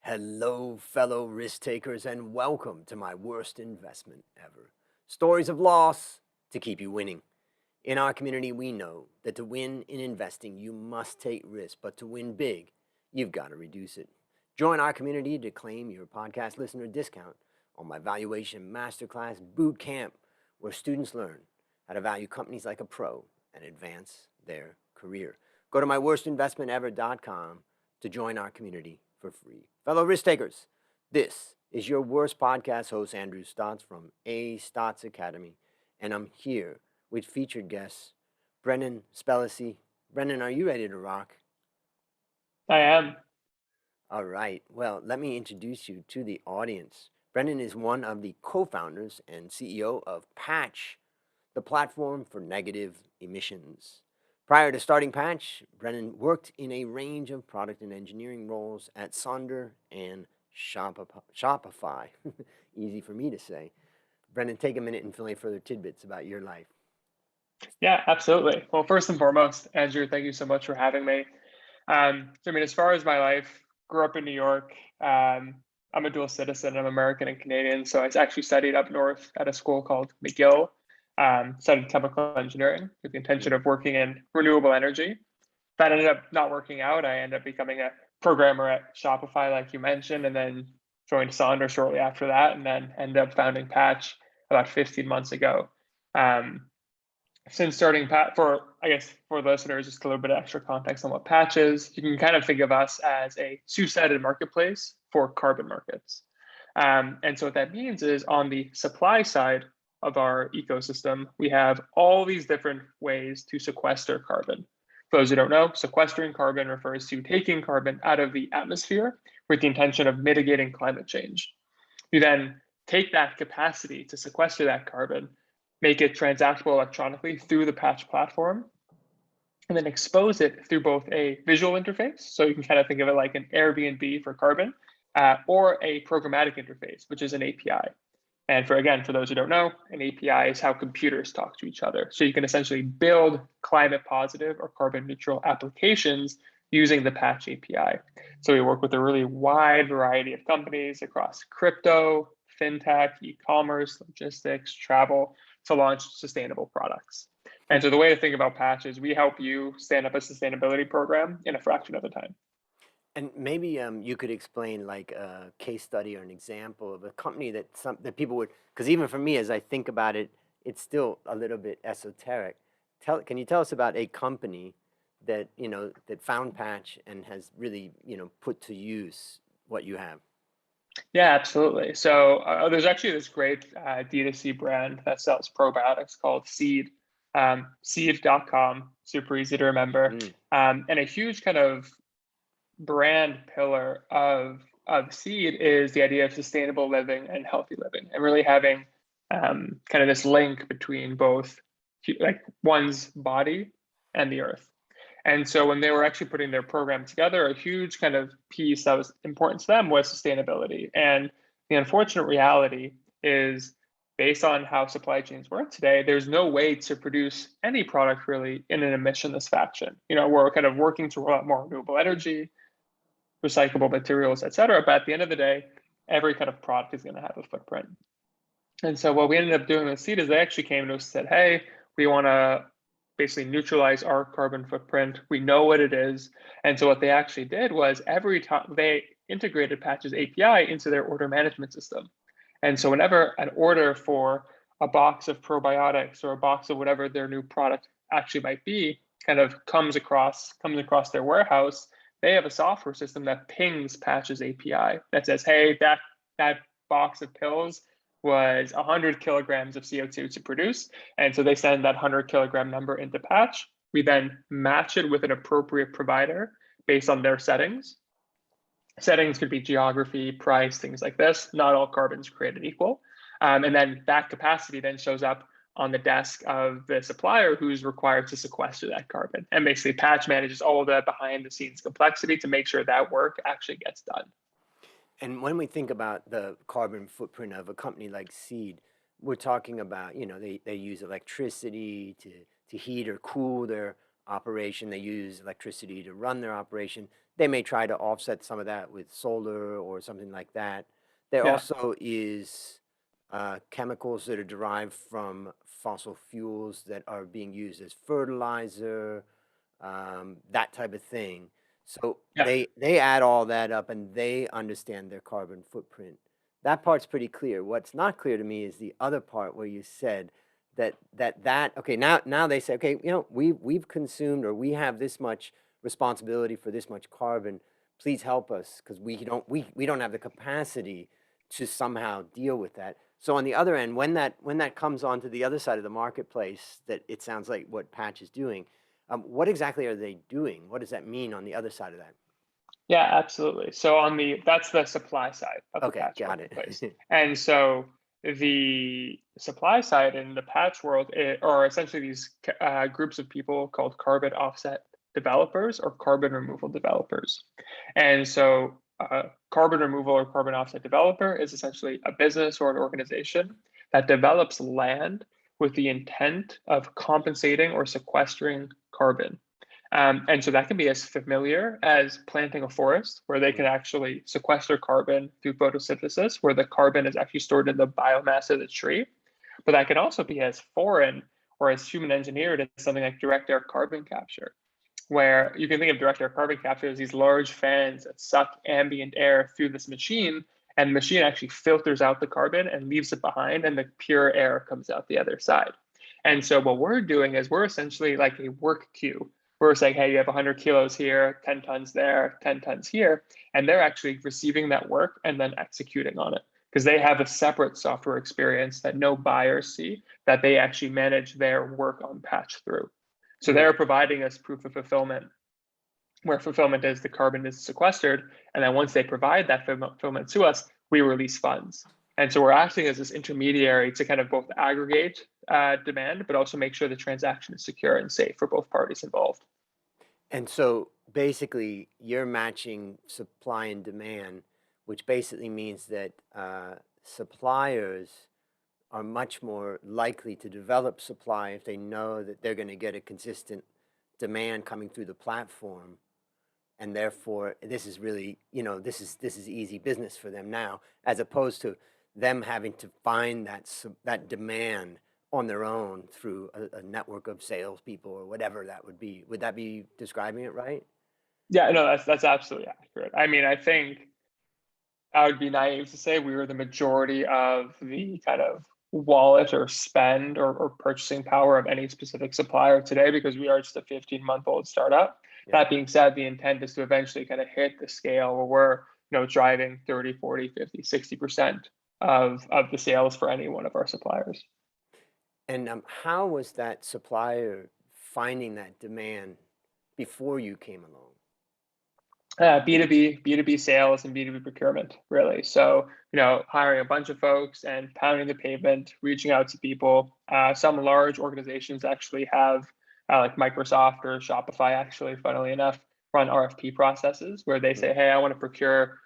Hello, fellow risk takers, and welcome to my worst investment ever. Stories of loss to keep you winning. In our community, we know that to win in investing, you must take risk, but to win big, you've got to reduce it. Join our community to claim your podcast listener discount on my valuation masterclass boot camp, where students learn how to value companies like a pro and advance their career. Go to myworstinvestmentever.com to join our community for free. Fellow risk takers, this is your worst podcast host, Andrew Stotz from A Stotz Academy, and I'm here with featured guests, Brennan Spellacy. Brennan, are you ready to rock? I am. All right. Well, let me introduce you to the audience. Brennan is one of the co-founders and CEO of Patch, the platform for negative emissions. Prior to starting Patch, Brennan worked in a range of product and engineering roles at Sonder and Shopify. Easy for me to say. Brennan, take a minute and fill in further tidbits about your life. Yeah, absolutely. Well, first and foremost, Andrew, thank you so much for having me. As far as my life, grew up in New York. I'm a dual citizen. I'm American and Canadian. So I actually studied up north at a school called McGill. Studied chemical engineering with the intention of working in renewable energy. That ended up not working out. I ended up becoming a programmer at Shopify, like you mentioned, and then joined Sonder shortly after that, and then ended up founding Patch about 15 months ago. Since starting Patch, for listeners, just a little bit of extra context on what Patch is, you can kind of think of us as a two-sided marketplace for carbon markets. And so what that means is on the supply side of our ecosystem, we have all these different ways to sequester carbon. For those who don't know, sequestering carbon refers to taking carbon out of the atmosphere with the intention of mitigating climate change. You then take that capacity to sequester that carbon, make it transactable electronically through the Patch platform, and then expose it through both a visual interface, so you can kind of think of it like an Airbnb for carbon, or a programmatic interface, which is an API. And for those who don't know, an API is how computers talk to each other. So you can essentially build climate positive or carbon neutral applications using the Patch API. So we work with a really wide variety of companies across crypto, fintech, e-commerce, logistics, travel to launch sustainable products. And so the way to think about Patch is we help you stand up a sustainability program in a fraction of the time. And maybe you could explain like a case study or an example of a company that people would, because even for me, as I think about it, it's still a little bit esoteric. Can you tell us about a company that that found Patch and has really put to use what you have? Yeah, absolutely. So there's actually this great D2C brand that sells probiotics called Seed, seed.com, super easy to remember. And a huge kind of brand pillar of Seed is the idea of sustainable living and healthy living, and really having kind of this link between both like one's body and the earth. And so when they were actually putting their program together, a huge kind of piece that was important to them was sustainability. And the unfortunate reality is, based on how supply chains work today, there's no way to produce any product really in an emissionless fashion. We're kind of working to roll out more renewable energy, recyclable materials, et cetera. But at the end of the day, every kind of product is going to have a footprint. And so what we ended up doing with Seed is they actually came to us and said, hey, we want to basically neutralize our carbon footprint. We know what it is. And so what they actually did was every time they integrated Patch's API into their order management system. And so whenever an order for a box of probiotics or a box of whatever their new product actually might be kind of comes across their warehouse, they have a software system that pings Patch's API that says, hey, that box of pills was 100 kilograms of CO2 to produce. And so they send that 100 kilogram number into Patch. We then match it with an appropriate provider based on their settings. Settings could be geography, price, things like this. Not all carbon's created equal. And then that capacity then shows up on the desk of the supplier who's required to sequester that carbon. And basically Patch manages all of that behind the scenes complexity to make sure that work actually gets done. And when we think about the carbon footprint of a company like Seed, we're talking about, they use electricity to heat or cool their operation. They use electricity to run their operation. they may try to offset some of that with solar or something like that. There Yeah. also is chemicals that are derived from fossil fuels that are being used as fertilizer, that type of thing. So Yeah. they add all that up and they understand their carbon footprint. That part's pretty clear. What's not clear to me is the other part where you said that okay, now they say, okay, we've consumed, or we have this much responsibility for this much carbon. Please help us, because we don't have the capacity to somehow deal with that. So on the other end, when that comes onto the other side of the marketplace, that it sounds like what Patch is doing, what exactly are they doing? What does that mean on the other side of that? Yeah, absolutely. So that's the supply side of the Okay, patch got marketplace. it. And so the supply side in the patch world are essentially these groups of people called carbon offset developers or carbon removal developers. And so carbon removal or carbon offset developer is essentially a business or an organization that develops land with the intent of compensating or sequestering carbon. And so that can be as familiar as planting a forest, where they can actually sequester carbon through photosynthesis, where the carbon is actually stored in the biomass of the tree. But that can also be as foreign or as human engineered as something like direct air carbon capture, where you can think of direct air carbon capture as these large fans that suck ambient air through this machine, and the machine actually filters out the carbon and leaves it behind, and the pure air comes out the other side. And so what we're doing is we're essentially like a work queue. We're saying, hey, you have 100 kilos here, 10 tons there, 10 tons here, and they're actually receiving that work and then executing on it, because they have a separate software experience that no buyers see, that they actually manage their work on patch through. So they're providing us proof of fulfillment, where fulfillment is the carbon is sequestered. And then once they provide that fulfillment to us, we release funds. And so we're acting as this intermediary to kind of both aggregate demand, but also make sure the transaction is secure and safe for both parties involved. And so basically, you're matching supply and demand, which basically means that suppliers are much more likely to develop supply if they know that they're going to get a consistent demand coming through the platform. And therefore, this is really, this is easy business for them now, as opposed to them having to find that demand on their own through a network of salespeople or whatever that would be. Would that be describing it right? Yeah, no, that's absolutely accurate. I mean, I think I would be naive to say we were the majority of the kind of wallet or spend or purchasing power of any specific supplier today, because we are just a 15-month-old startup. Yeah. That being said, the intent is to eventually kind of hit the scale where we're driving 30, 40, 50, 60% of the sales for any one of our suppliers. And how was that supplier finding that demand before you came along? B2B sales and B2B procurement, really. So, hiring a bunch of folks and pounding the pavement, reaching out to people. Some large organizations actually have, like Microsoft or Shopify, actually, funnily enough, run RFP processes where they say, hey, I want to procure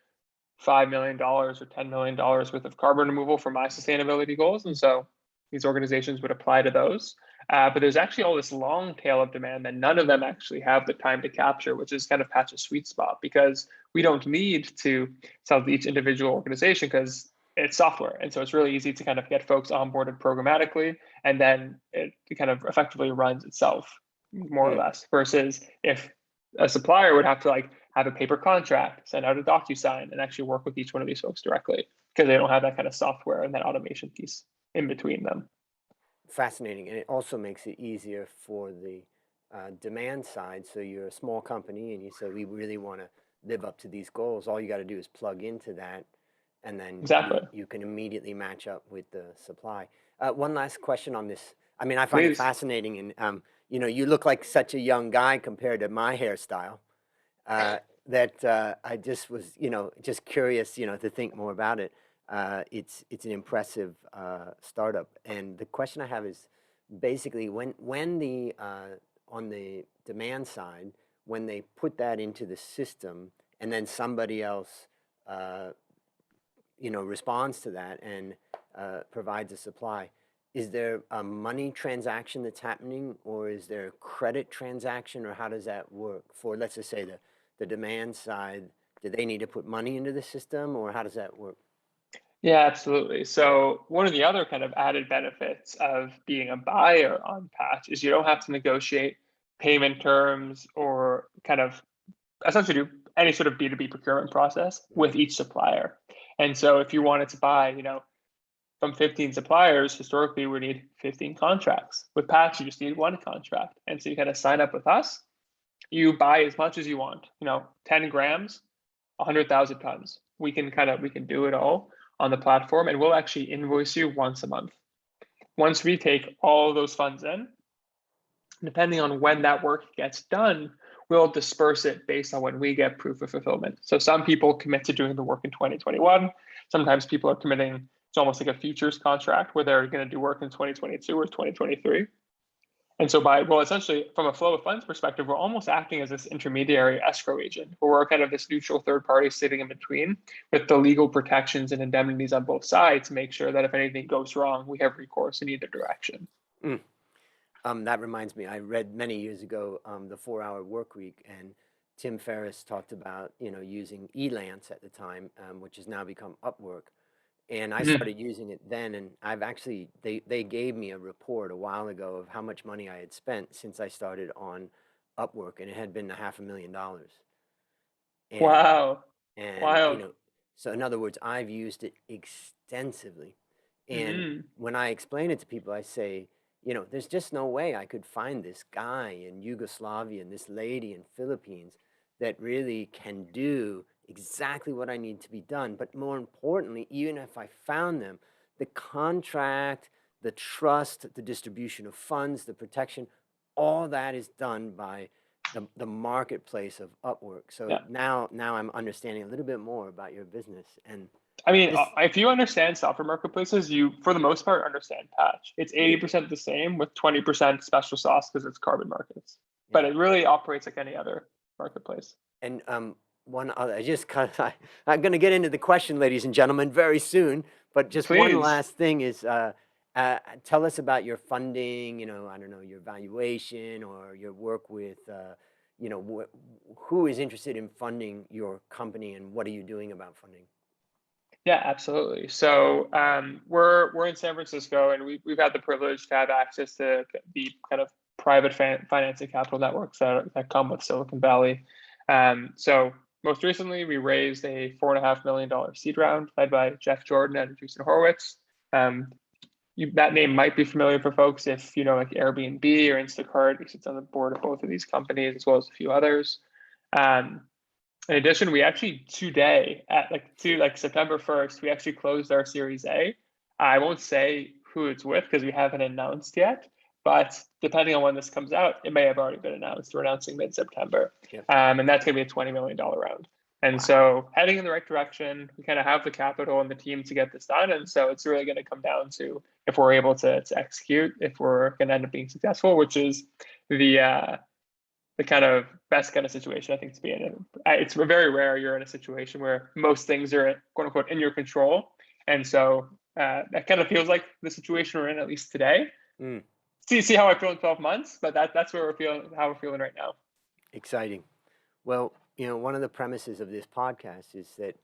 $5 million or $10 million worth of carbon removal for my sustainability goals. And so these organizations would apply to those. But there's actually all this long tail of demand that none of them actually have the time to capture, which is kind of Patch's sweet spot, because we don't need to sell to each individual organization because it's software. And so it's really easy to kind of get folks onboarded programmatically, and then it kind of effectively runs itself, more or less, versus if a supplier would have to have a paper contract, send out a DocuSign, and actually work with each one of these folks directly, because they don't have that kind of software and that automation piece in between them. Fascinating. And it also makes it easier for the demand side. So you're a small company and you say, we really want to live up to these goals. All you got to do is plug into that, and then Exactly. you can immediately match up with the supply. One last question on this. I mean, I find Please. it fascinating. And, you look like such a young guy compared to my hairstyle. That I just was, just curious, to think more about it. It's an impressive startup, and the question I have is basically when the on the demand side, when they put that into the system, and then somebody else, responds to that and provides a supply. Is there a money transaction that's happening, or is there a credit transaction, or how does that work for, let's just say, the demand side, do they need to put money into the system, or how does that work? Yeah, absolutely. So one of the other kind of added benefits of being a buyer on Patch is you don't have to negotiate payment terms or kind of essentially do any sort of B2B procurement process with each supplier. And so if you wanted to buy, from 15 suppliers, historically we need 15 contracts. With Patch, you just need one contract. And so you kind of sign up with us, you buy as much as you want, 10 grams, 100,000 tons. We can do it all on the platform, and we'll actually invoice you once a month. Once we take all those funds in, depending on when that work gets done, we'll disperse it based on when we get proof of fulfillment. So some people commit to doing the work in 2021. Sometimes people are committing, it's almost like a futures contract where they're going to do work in 2022 or 2023. And so essentially from a flow of funds perspective, we're almost acting as this intermediary escrow agent, where we're kind of this neutral third party sitting in between with the legal protections and indemnities on both sides to make sure that if anything goes wrong, we have recourse in either direction. That reminds me, I read many years ago the 4-Hour Work Week, and Tim Ferriss talked about using Elance at the time, which has now become Upwork. And I started using it then, and I've actually, they gave me a report a while ago of how much money I had spent since I started on Upwork, and it had been $500,000. And, Wow. and Wild. so in other words, I've used it extensively. And when I explain it to people, I say, there's just no way I could find this guy in Yugoslavia and this lady in Philippines that really can do exactly what I need to be done. But more importantly, even if I found them, the contract, the trust, the distribution of funds, the protection, all that is done by the marketplace of Upwork. So now I'm understanding a little bit more about your business. And I mean, if you understand software marketplaces, you, for the most part, understand Patch. It's 80% the same with 20% special sauce because it's carbon markets. But it really operates like any other marketplace. And one other, I'm going to get into the question, ladies and gentlemen, very soon. But just one last thing is, tell us about your funding. I don't know, your valuation or your work with, who is interested in funding your company, and what are you doing about funding? Yeah, absolutely. So we're in San Francisco, and we've had the privilege to have access to the kind of private financing capital networks that come with Silicon Valley. So most recently, we raised a $4.5 million seed round led by Jeff Jordan and Andreessen Horowitz. That name might be familiar for folks if you know like Airbnb or Instacart. He sits on the board of both of these companies as well as a few others. In addition, we actually today at September 1st, we actually closed our Series A. I won't say who it's with because we haven't announced yet, but depending on when this comes out, it may have already been announced. We're announcing mid-September. And that's going to be a $20 million round. And so heading in the right direction, we kind of have the capital and the team to get this done. And so it's really going to come down to if we're able to execute, if we're going to end up being successful, which is the kind of best kind of situation I think to be in. It's very rare you're in a situation where most things are quote unquote in your control. And so that kind of feels like the situation we're in, at least today. See how I feel in 12 months, but that's where how we're feeling right now. Exciting. Well, one of the premises of this podcast is that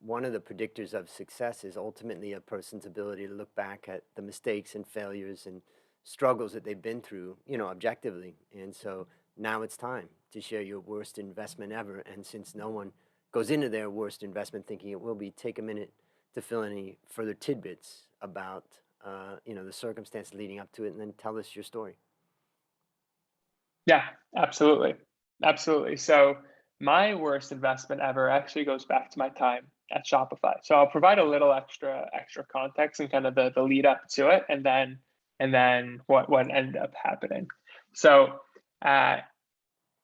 one of the predictors of success is ultimately a person's ability to look back at the mistakes and failures and struggles that they've been through, objectively. And so now it's time to share your worst investment ever. And since no one goes into their worst investment thinking it will be, take a minute to fill any further tidbits about, the circumstances leading up to it, and then tell us your story. Yeah, absolutely. Absolutely. So my worst investment ever actually goes back to my time at Shopify. So I'll provide a little extra context and kind of the lead up to it, and then what ended up happening. So I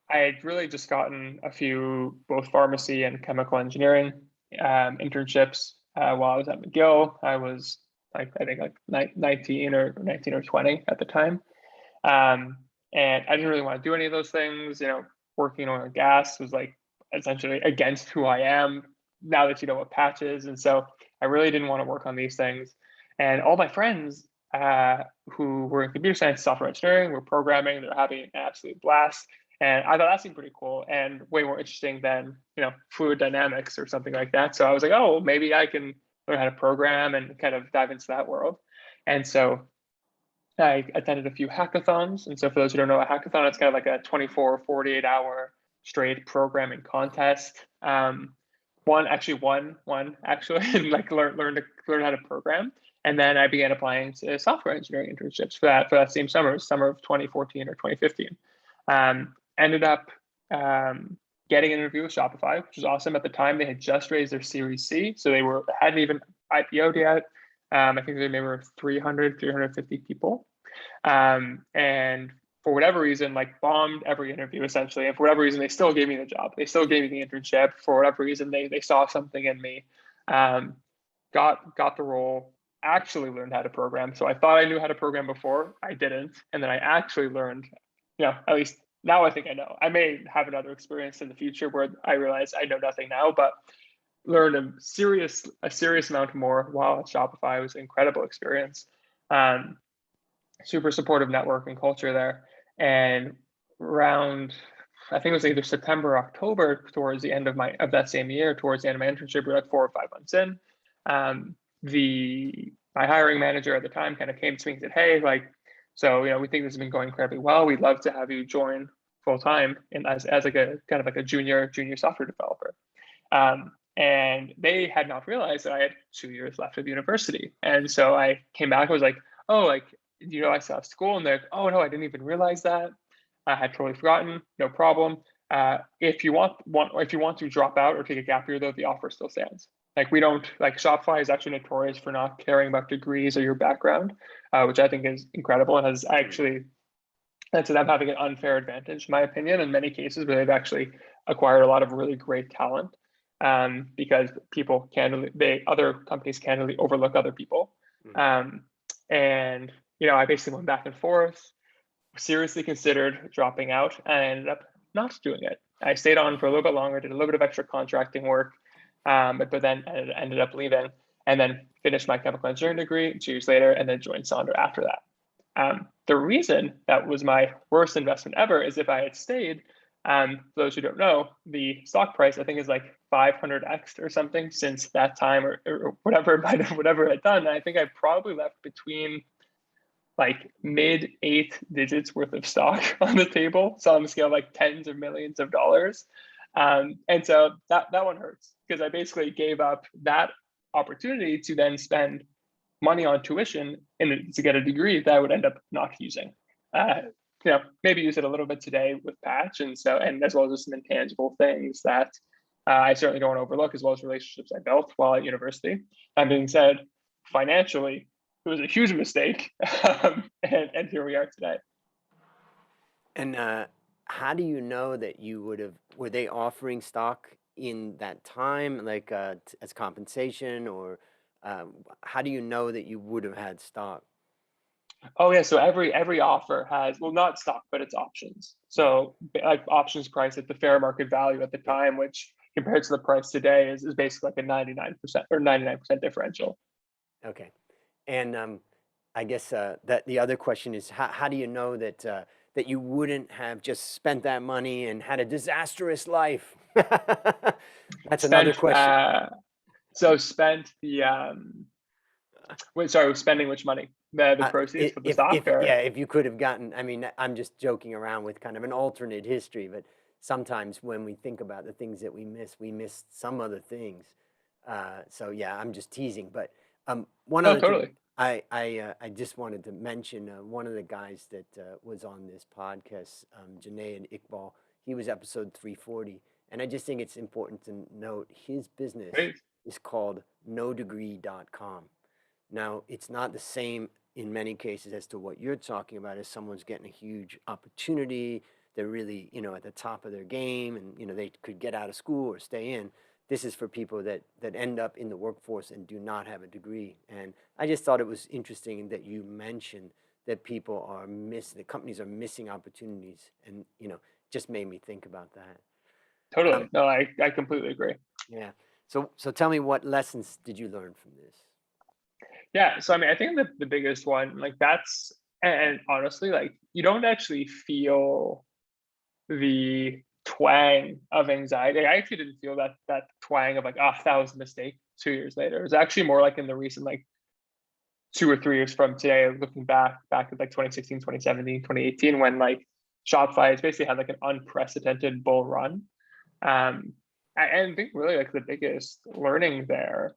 had really just gotten a few both pharmacy and chemical engineering internships while I was at McGill. I was I think 19 or 20 at the time. And I didn't really want to do any of those things. Working in oil and gas was like essentially against who I am now that you know what Patch is. And so I really didn't want to work on these things. And all my friends who were in computer science, software engineering, were programming, they're having an absolute blast. And I thought that seemed pretty cool and way more interesting than, fluid dynamics or something like that. So I was like, oh, maybe I can learn how to program and kind of dive into that world. And so I attended a few hackathons. And so for those who don't know, a hackathon, it's kind of like a 24, 48 hour straight programming contest. One actually won one actually and like learn how to program. And then I began applying to software engineering internships for that same summer of 2014 or 2015. Ended up getting an interview with Shopify, which was awesome. At the time, they had just raised their Series C, so they hadn't even IPO'd yet. I think they maybe were 350 people. And for whatever reason, like bombed every interview essentially. And for whatever reason, they still gave me the job. They still gave me the internship. For whatever reason, they saw something in me. Got the role, actually learned how to program. So I thought I knew how to program before, I didn't. And then I actually learned, at least now I think I know. I may have another experience in the future where I realize I know nothing now, but learned a serious amount more while at Shopify. It was an incredible experience. Super supportive network and culture there. And around, I think it was either September or October, towards the end of that same year, towards the end of my internship, we were like 4 or 5 months in. My hiring manager at the time kind of came to me and said, hey, so we think this has been going incredibly well. We'd love to have you join full time and as like a kind of like a junior software developer. And they had not realized that I had 2 years left of university. And so I came back, I was like, oh, I still have school. And they're like, oh no, I didn't even realize that. I had totally forgotten. No problem. If you want to drop out or take a gap year, though, the offer still stands. We don't, Shopify is actually notorious for not caring about degrees or your background, which I think is incredible and has actually led to them having an unfair advantage, in my opinion, in many cases where they've actually acquired a lot of really great talent, because other companies candidly overlook other people. And I basically went back and forth, seriously considered dropping out, and I ended up not doing it. I stayed on for a little bit longer, did a little bit of extra contracting work, but then ended up leaving, and then finished my chemical engineering degree 2 years later, and then joined Sonder after that. The reason that was my worst investment ever is if I had stayed, for those who don't know, the stock price I think is 500x or something since that time, or whatever it had done. And I think I probably left between mid 8 digits worth of stock on the table, so on the scale of tens of millions of dollars. And so that one hurts, because I basically gave up that opportunity to then spend money on tuition to get a degree that I would end up not using. Maybe use it a little bit today with Patch, and as well as some intangible things that I certainly don't want to overlook, as well as relationships I built while at university. That being said, financially, it was a huge mistake, and here we are today. And how do you know that were they offering stock in that time, as compensation, or how do you know that you would have had stock? Oh yeah, so every offer has, well, not stock, but it's options. So options price at the fair market value at the time, which compared to the price today is basically a 99% or 99% differential. Okay. And I guess that the other question is, how do you know that that you wouldn't have just spent that money and had a disastrous life? That's another question. Spent the spending which money? The proceeds for the stock? If you could have gotten, I mean, I'm just joking around with kind of an alternate history, but sometimes when we think about the things that we miss some other things. So yeah, I'm just teasing. But one other totally. thing I just wanted to mention, one of the guys that was on this podcast, Janae and Iqbal, he was episode 340. And I just think it's important to note his business is called nodegree.com. Now, it's not the same in many cases as to what you're talking about, as someone's getting a huge opportunity. They're really, at the top of their game, and, they could get out of school or stay in. This is for people that end up in the workforce and do not have a degree. And I just thought it was interesting that you mentioned that the companies are missing opportunities, and, just made me think about that. Totally. No, I completely agree. Yeah. So tell me, what lessons did you learn from this? Yeah. So, I mean, I think the biggest one, that's, and honestly, you don't actually feel the twang of anxiety. I actually didn't feel that twang of like, ah, that was a mistake 2 years later. It was actually more like in the recent like 2 or 3 years from today, looking back at like 2016, 2017, 2018, when like Shopify has basically had like an unprecedented bull run. I think really like the biggest learning there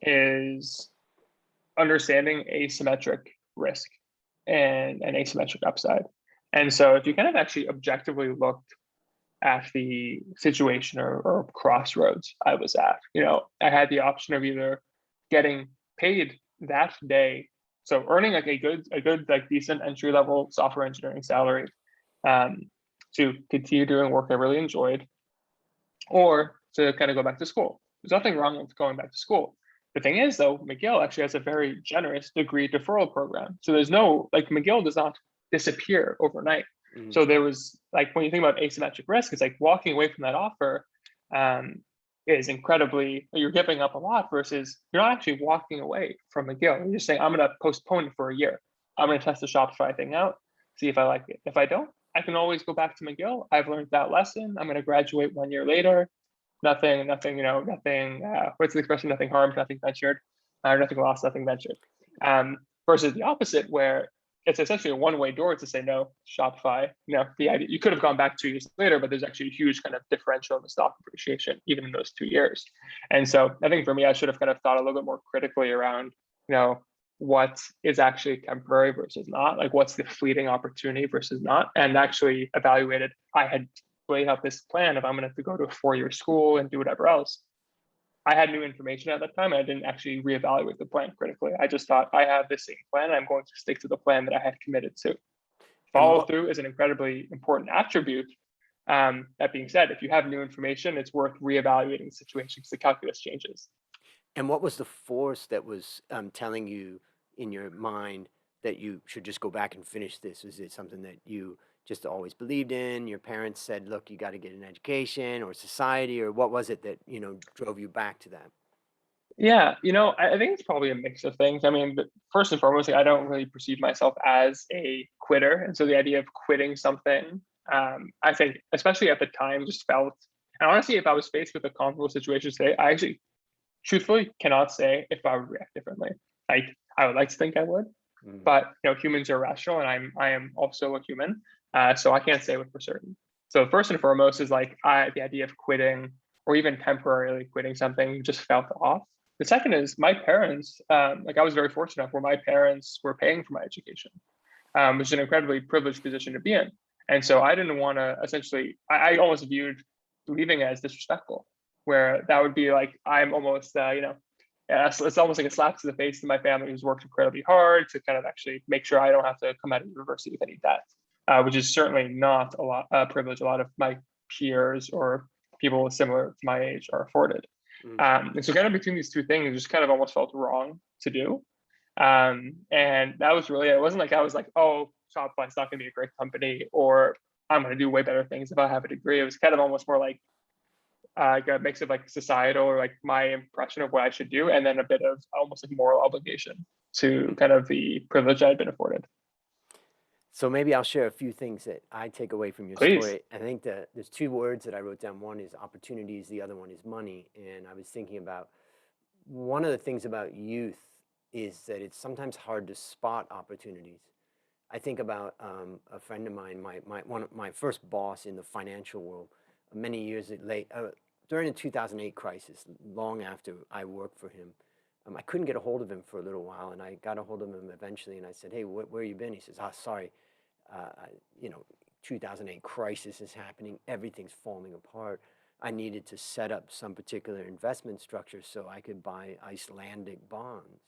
is understanding asymmetric risk and asymmetric upside. And so if you kind of actually objectively looked at the situation or crossroads I was at, I had the option of either getting paid that day, so earning like a good like decent entry level software engineering salary, to continue doing work I really enjoyed, or to kind of go back to school. There's nothing wrong with going back to school. The thing is, though, McGill actually has a very generous degree deferral program. So there's no, like, McGill does not disappear overnight. Mhm. So there was, like, when you think about asymmetric risk, it's like walking away from that offer is incredibly, you're giving up a lot versus you're not actually walking away from McGill. You're just saying, I'm going to postpone it for a year. I'm going to test the Shopify thing out, see if I like it. If I don't, I can always go back to McGill. I've learned that lesson. I'm going to graduate 1 year later. Nothing, what's the expression? Nothing harmed, nothing ventured, nothing lost, nothing ventured. Versus the opposite, where it's essentially a one-way door to say no, Shopify. The idea, you could have gone back 2 years later, but there's actually a huge kind of differential in the stock appreciation, even in those 2 years. And so I think for me, I should have kind of thought a little bit more critically around, what is actually temporary versus not, like what's the fleeting opportunity versus not, and actually evaluated. I had laid out this plan if I'm going to have to go to a 4-year school and do whatever else. I had new information at that time, and I didn't actually reevaluate the plan critically. I just thought, I have the same plan, and I'm going to stick to the plan that I had committed to. Follow through is an incredibly important attribute. That being said, if you have new information, it's worth reevaluating the situation because the calculus changes. And what was the force that was telling you in your mind that you should just go back and finish this? Was it something that you just always believed in? Your parents said, look, you got to get an education, or society, or what was it that, drove you back to that? Yeah, I think it's probably a mix of things. I mean, but first and foremost, I don't really perceive myself as a quitter. And so the idea of quitting something, I think, especially at the time, just felt, and honestly, if I was faced with a comparable situation today, I actually truthfully cannot say if I would react differently. Like, I would like to think I would, but humans are rational, and I am also a human. So I can't say for certain. So first and foremost is like the idea of quitting or even temporarily quitting something just felt off. The second is my parents, like I was very fortunate enough where my parents were paying for my education, which is an incredibly privileged position to be in. And so I didn't want to essentially, I almost viewed leaving as disrespectful, where that would be like, I'm almost, it's almost like a slap to the face to my family who's worked incredibly hard to kind of actually make sure I don't have to come out of university with any debt, which is certainly not a lot privilege a lot of my peers or people similar to my age are afforded. And so kind of between these two things, it just kind of almost felt wrong to do. And that was really, it wasn't like I was like, oh, Shopify's not going to be a great company, or I'm going to do way better things if I have a degree. It was kind of almost more like a mix of like societal or like my impression of what I should do, and then a bit of almost like moral obligation to kind of the privilege I'd been afforded. So maybe I'll share a few things that I take away from your story. I think that there's two words that I wrote down. One is opportunities, the other one is money. And I was thinking about one of the things about youth is that it's sometimes hard to spot opportunities. I think about a friend of mine, my first boss in the financial world, many years during the 2008 crisis, long after I worked for him. I couldn't get a hold of him for a little while, and I got a hold of him eventually, and I said, hey, where you been? He says, sorry, 2008 crisis is happening. Everything's falling apart. I needed to set up some particular investment structure so I could buy Icelandic bonds.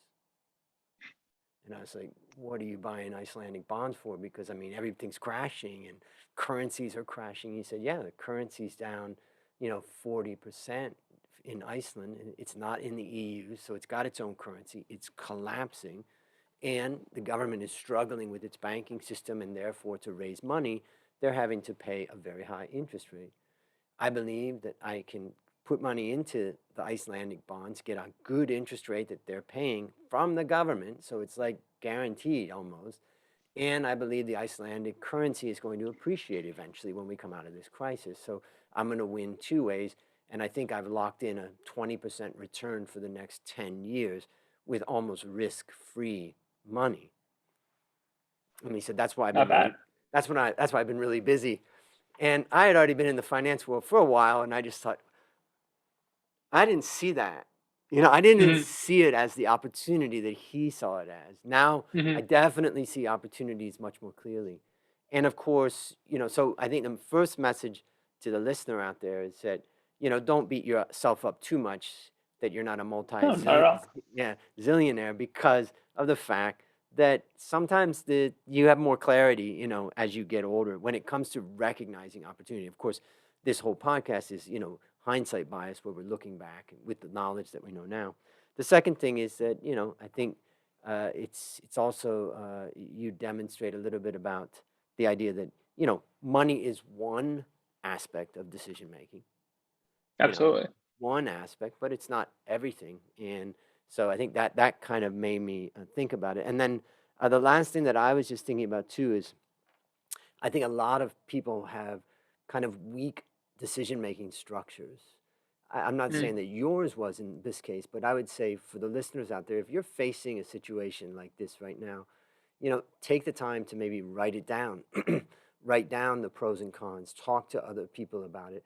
And I was like, what are you buying Icelandic bonds for? Because, everything's crashing and currencies are crashing. He said, yeah, the currency's down, 40% in Iceland. It's not in the EU, so it's got its own currency. It's collapsing. And the government is struggling with its banking system, and therefore to raise money, they're having to pay a very high interest rate. I believe that I can put money into the Icelandic bonds, get a good interest rate that they're paying from the government, so it's like guaranteed almost, And I believe the Icelandic currency is going to appreciate eventually when we come out of this crisis. So I'm going to win two ways. And I think I've locked in a 20% return for the next 10 years with almost risk-free money. And he said, that's why I've been really, that's why I've been really busy. And I had already been in the finance world for a while, and I just thought, I didn't see that. I didn't see it as the opportunity that he saw it as. Now, I definitely see opportunities much more clearly. And of course, so I think the first message to the listener out there is that, don't beat yourself up too much that you're not a zillionaire because of the fact that sometimes you have more clarity, as you get older when it comes to recognizing opportunity. Of course, this whole podcast is, hindsight bias, where we're looking back with the knowledge that we know now. The second thing is that, I think it's also, you demonstrate a little bit about the idea that, money is one aspect of decision making. Absolutely. One aspect, but it's not everything. And so I think that kind of made me think about it. And then the last thing that I was just thinking about too is I think a lot of people have kind of weak decision-making structures. I'm not saying that yours was in this case, but I would say for the listeners out there, if you're facing a situation like this right now, take the time to maybe write it down, write down the pros and cons, talk to other people about it,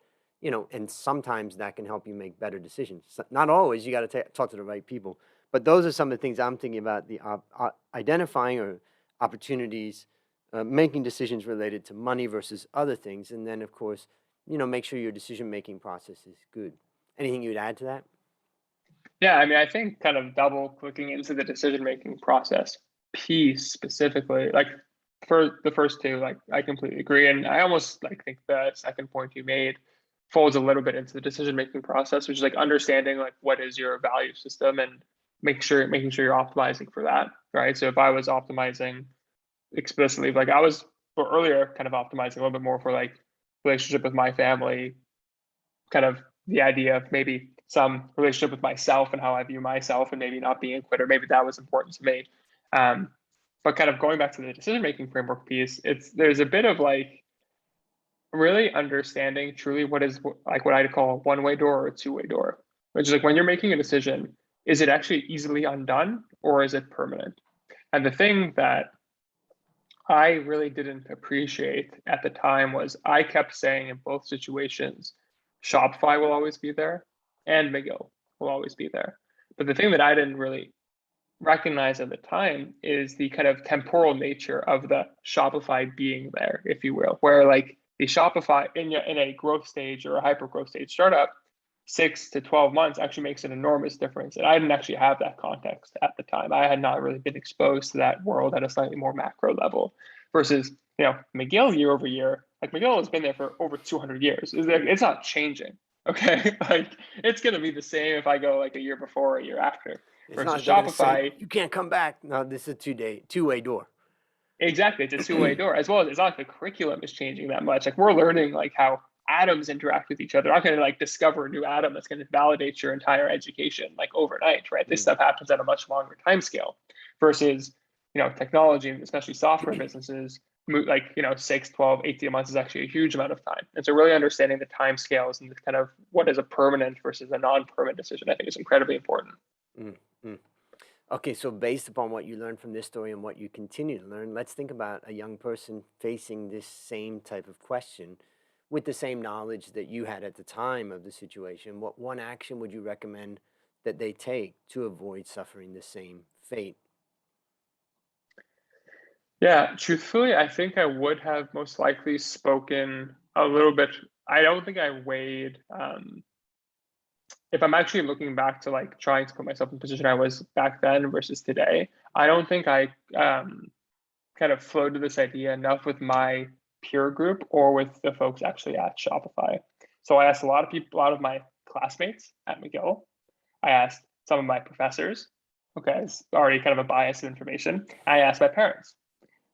and sometimes that can help you make better decisions. Not always, you got to talk to the right people, but those are some of the things I'm thinking about, the identifying or opportunities, making decisions related to money versus other things. And then of course, make sure your decision-making process is good. Anything you'd add to that? Yeah, I mean, I think kind of double clicking into the decision-making process piece specifically, like for the first two, like I completely agree. And I almost think the second point you made folds a little bit into the decision-making process, which is like understanding like what is your value system and making sure you're optimizing for that, right? So if I was optimizing explicitly, like I was earlier kind of optimizing a little bit more for like relationship with my family, kind of the idea of maybe some relationship with myself and how I view myself and maybe not being a quitter. Maybe that was important to me. But kind of going back to the decision-making framework piece, there's a bit of like really understanding truly what is like what I'd call a one-way door or a two-way door, which is like when you're making a decision, is it actually easily undone or is it permanent? And the thing that I really didn't appreciate at the time was I kept saying in both situations, Shopify will always be there and McGill will always be there. But the thing that I didn't really recognize at the time is the kind of temporal nature of the Shopify being there, if you will, where like the Shopify in a growth stage or a hyper growth stage startup, 6 to 12 months actually makes an enormous difference. And I didn't actually have that context at the time. I had not really been exposed to that world at a slightly more macro level versus, McGill year over year, like McGill has been there for over 200 years. It's not changing. Okay. Like it's going to be the same if I go like a year before or a year after. It's versus not Shopify. Say, you can't come back. No, this is a two-way door. Exactly. It's a two-way door, as well as it's not like the curriculum is changing that much. Like we're learning like how atoms interact with each other. You're not going to like discover a new atom that's going to validate your entire education like overnight, right? This stuff happens at a much longer time scale versus, technology and especially software businesses, like, 6, 12, 18 months is actually a huge amount of time. And so really understanding the time scales and the kind of what is a permanent versus a non-permanent decision, I think is incredibly important. Okay, so based upon what you learned from this story and what you continue to learn, let's think about a young person facing this same type of question with the same knowledge that you had at the time of the situation. What one action would you recommend that they take to avoid suffering the same fate? Yeah, truthfully, I think I would have most likely spoken a little bit. I don't think I weighed, if I'm actually looking back to like trying to put myself in the position I was back then versus today, I don't think I kind of floated this idea enough with my peer group or with the folks actually at Shopify. So I asked a lot of my classmates at McGill. I asked some of my professors. Okay, it's already kind of a bias of information. I asked my parents.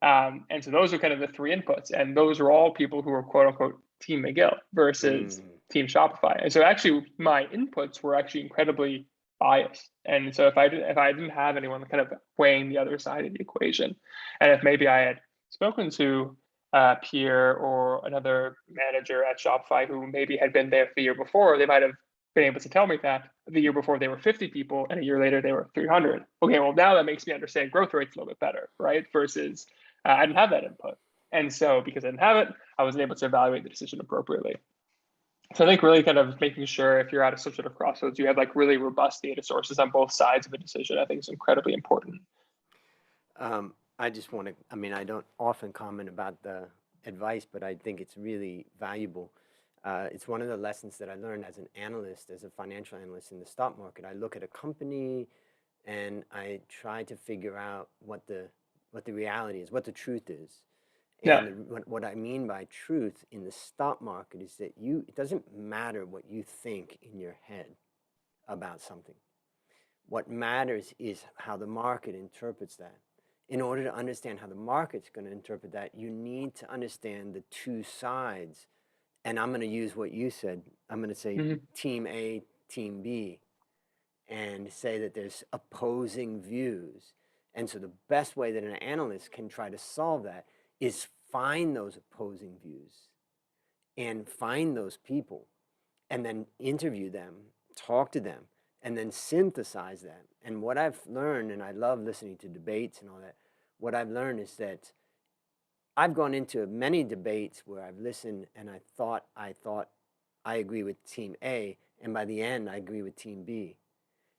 And so those are kind of the three inputs. And those are all people who were quote unquote Team McGill versus Team Shopify. And so actually my inputs were actually incredibly biased. And so if I didn't have anyone kind of weighing the other side of the equation, and if maybe I had spoken to a peer or another manager at Shopify who maybe had been there the year before, they might have been able to tell me that the year before they were 50 people and a year later they were 300. Okay, well now that makes me understand growth rates a little bit better, right? Versus I didn't have that input. And so because I didn't have it, I wasn't able to evaluate the decision appropriately. So I think really kind of making sure if you're at some sort of crossroads, you have like really robust data sources on both sides of a decision, I think is incredibly important. I just want to, I don't often comment about the advice, but I think it's really valuable. It's one of the lessons that I learned as an analyst, as a financial analyst in the stock market. I look at a company and I try to figure out what the reality is, what the truth is. And what I mean by truth in the stock market is that it doesn't matter what you think in your head about something. What matters is how the market interprets that. In order to understand how the market's going to interpret that, you need to understand the two sides. And I'm going to use what you said. I'm going to say team A, team B, and say that there's opposing views. And so the best way that an analyst can try to solve that is find those opposing views and find those people and then interview them, talk to them, and then synthesize them. And what I've learned, and I love listening to debates and all that, what I've learned is that I've gone into many debates where I've listened and I thought I agree with team A, and by the end I agree with team B.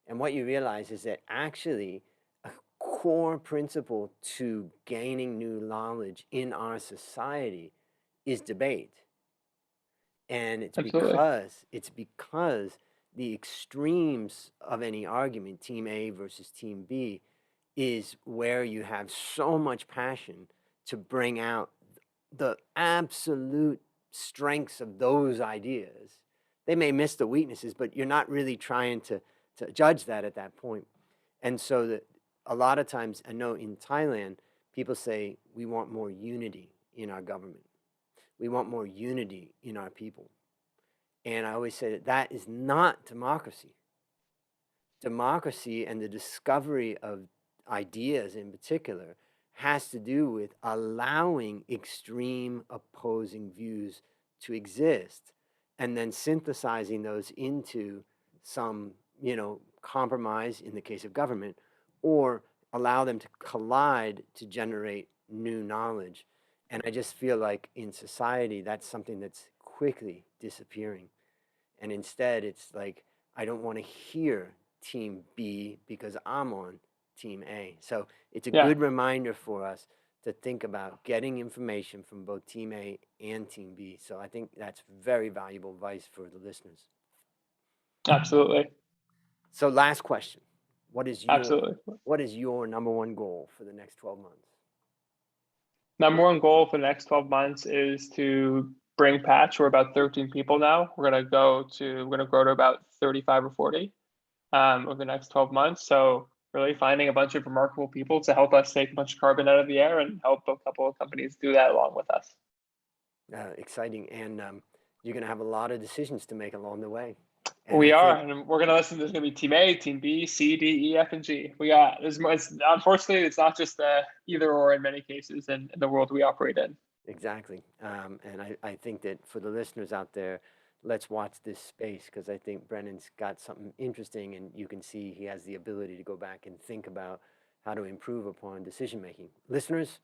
And what you realize is that actually a core principle to gaining new knowledge in our society is debate. And it's because the extremes of any argument, team A versus team B, is where you have so much passion to bring out the absolute strengths of those ideas. They may miss the weaknesses, but you're not really trying to judge that at that point. And so that a lot of times, I know in Thailand, people say, we want more unity in our government. We want more unity in our people. And I always say that is not democracy. Democracy and the discovery of ideas in particular has to do with allowing extreme opposing views to exist and then synthesizing those into some, compromise in the case of government, or allow them to collide to generate new knowledge. And I just feel like in society, that's something that's quickly disappearing. And instead, it's like, I don't want to hear team B because I'm on team A. So it's a good reminder for us to think about getting information from both team A and team B. So I think that's very valuable advice for the listeners. Absolutely. So last question. What is your number one goal for the next 12 months? Number one goal for the next 12 months is to bring Patch. We're about 13 people now. We're going to grow to about 35 or 40 over the next 12 months. So really finding a bunch of remarkable people to help us take a bunch of carbon out of the air and help a couple of companies do that along with us. Exciting. And you're going to have a lot of decisions to make along the way. And and we're going to listen. There's going to be team A, team B, C, D, E, F, and G. Unfortunately, it's not just either or in many cases in the world we operate in. Exactly. And I think that for the listeners out there, let's watch this space, because I think Brennan's got something interesting, and you can see he has the ability to go back and think about how to improve upon decision making. Listeners,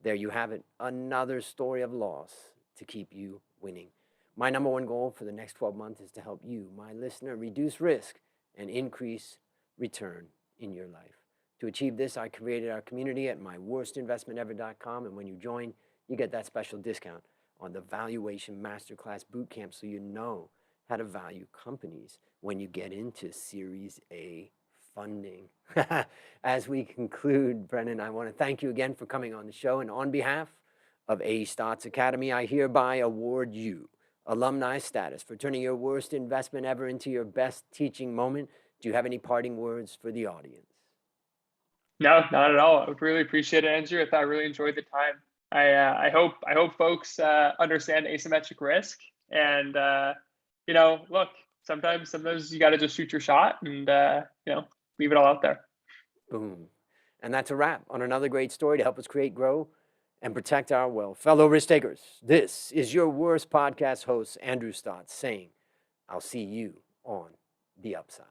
there you have it. Another story of loss to keep you winning. My number one goal for the next 12 months is to help you, my listener, reduce risk and increase return in your life. To achieve this, I created our community at myworstinvestmentever.com, and when you join, you get that special discount on the Valuation Masterclass Bootcamp, so you know how to value companies when you get into Series A funding. As we conclude, Brennan, I want to thank you again for coming on the show, and on behalf of A Stotz Academy, I hereby award you alumni status for turning your worst investment ever into your best teaching moment. Do you have any parting words for the audience? No, not at all. I would really appreciate it, Andrew. I really enjoyed the time. I hope folks understand asymmetric risk, and look, sometimes you got to just shoot your shot and leave it all out there. Boom. And that's a wrap on another great story to help us create, grow, and protect our wealth. Fellow risk takers, this is your worst podcast host, Andrew Stotz, saying, I'll see you on the upside.